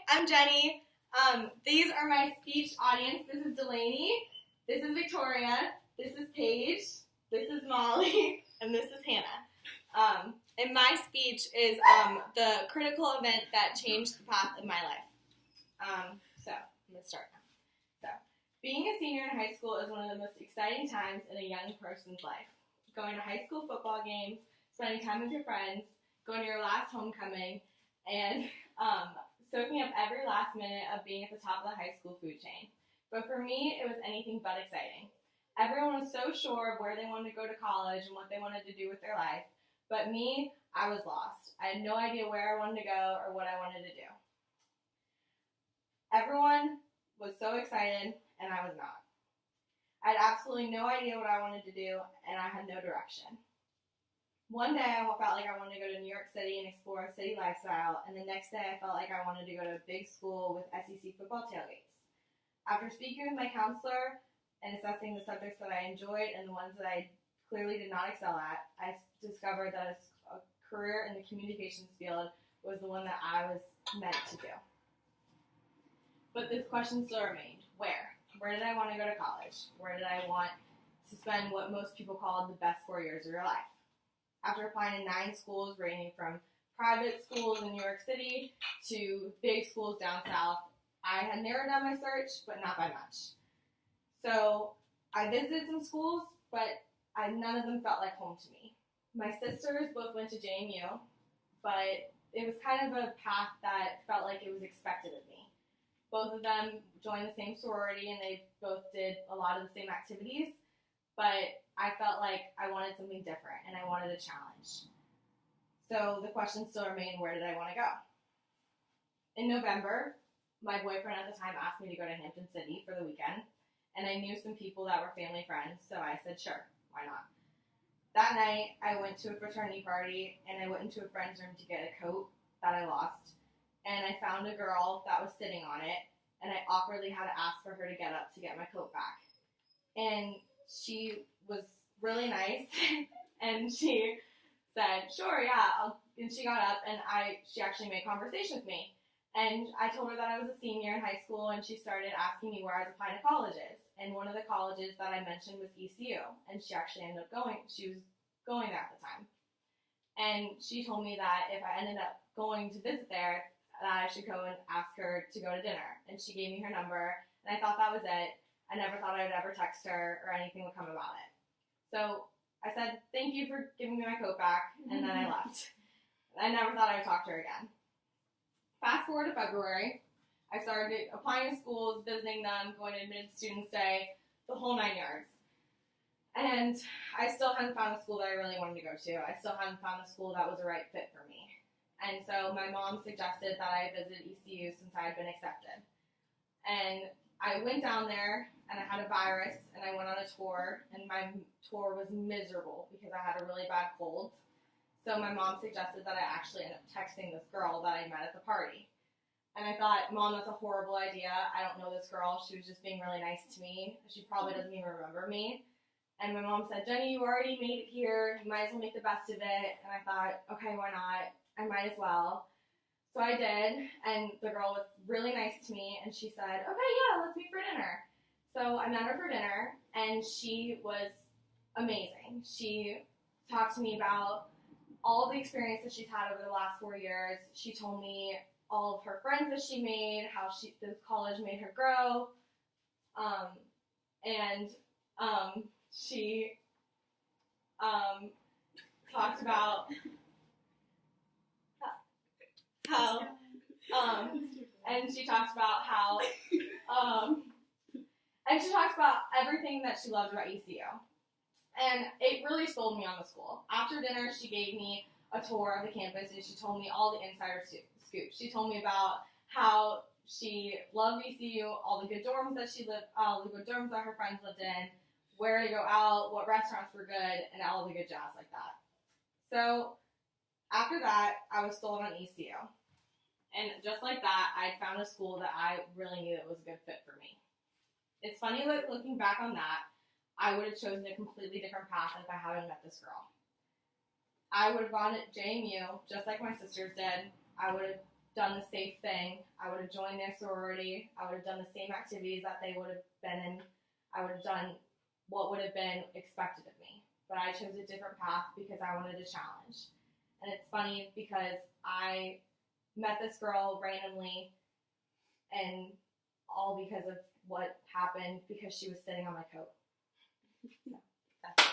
I'm Jenny. These are my speech audience. This is Delaney. This is Victoria. This is Paige. This is Molly. And this is Hannah. And my speech is the critical event that changed the path of my life. So, I'm going to start now. So, being a senior in high school is one of the most exciting times in a young person's life. Going to high school football games, spending time with your friends, going to your last homecoming, and soaking up every last minute of being at the top of the high school food chain. But for me, it was anything but exciting. Everyone was so sure of where they wanted to go to college and what they wanted to do with their life. But me, I was lost. I had no idea where I wanted to go or what I wanted to do. Everyone was so excited, and I was not. I had absolutely no idea what I wanted to do, and I had no direction. One day, I felt like I wanted to go to New York City and explore a city lifestyle, and the next day, I felt like I wanted to go to a big school with SEC football tailgates. After speaking with my counselor and assessing the subjects that I enjoyed and the ones that I clearly did not excel at, I discovered that a career in the communications field was the one that I was meant to do. But this question still remained. Where? Where did I want to go to college? Where did I want to spend what most people call the best 4 years of your life? After applying to 9 schools ranging from private schools in New York City to big schools down south, I had narrowed down my search, but not by much. So I visited some schools, but none of them felt like home to me. My sisters both went to JMU, but it was kind of a path that felt like it was expected of me. Both of them joined the same sorority, and they both did a lot of the same activities, but I felt like I wanted something different, and I wanted a challenge. So the question still remained, where did I want to go? In November, my boyfriend at the time asked me to go to Hampton City for the weekend, and I knew some people that were family friends, so I said, sure, why not? That night, I went to a fraternity party, and I went into a friend's room to get a coat that I lost, and I found a girl that was sitting on it, and I awkwardly had to ask for her to get up to get my coat back. And she was really nice, and she said, sure, yeah, and she got up, and she actually made conversation with me. And I told her that I was a senior in high school, and she started asking me where I was applying to colleges. And one of the colleges that I mentioned was ECU, and she actually ended up she was going there at the time. And she told me that if I ended up going to visit there, that I should go and ask her to go to dinner. And she gave me her number, and I thought that was it. I never thought I would ever text her or anything would come about it. So I said, thank you for giving me my coat back, and then I left. I never thought I would talk to her again. Fast forward to February, I started applying to schools, visiting them, going to admitted students day, the whole 9 yards. And I still hadn't found a school that I really wanted to go to. I still hadn't found a school that was the right fit for me. And so my mom suggested that I visit ECU since I had been accepted. And I went down there, and I had a virus, and I went on a tour, and my tour was miserable because I had a really bad cold. So my mom suggested that I actually end up texting this girl that I met at the party. And I thought, Mom, that's a horrible idea. I don't know this girl. She was just being really nice to me. She probably doesn't even remember me. And my mom said, Jenny, you already made it here. You might as well make the best of it. And I thought, okay, why not? I might as well. So I did, and the girl was really nice to me, and she said, okay, yeah, let's meet for dinner. So I met her for dinner, and she was amazing. She talked to me about all the experience that she's had over the last 4 years. She told me all of her friends that she made, how the college made her grow, and she talked about and she talked about everything that she loved about ECU. And it really sold me on the school. After dinner, she gave me a tour of the campus, and she told me all the insider scoops. She told me about how she loved ECU, all the good dorms that all the good dorms that her friends lived in, where to go out, what restaurants were good, and all the good jazz like that. So after that, I was sold on ECU. And just like that, I found a school that I really knew that was a good fit for me. It's funny that looking back on that, I would have chosen a completely different path if I hadn't met this girl. I would have gone at JMU, just like my sisters did. I would have done the safe thing. I would have joined their sorority. I would have done the same activities that they would have been in. I would have done what would have been expected of me. But I chose a different path because I wanted a challenge. And it's funny because I met this girl randomly, and all because of what happened because she was sitting on my coat. So, that's it.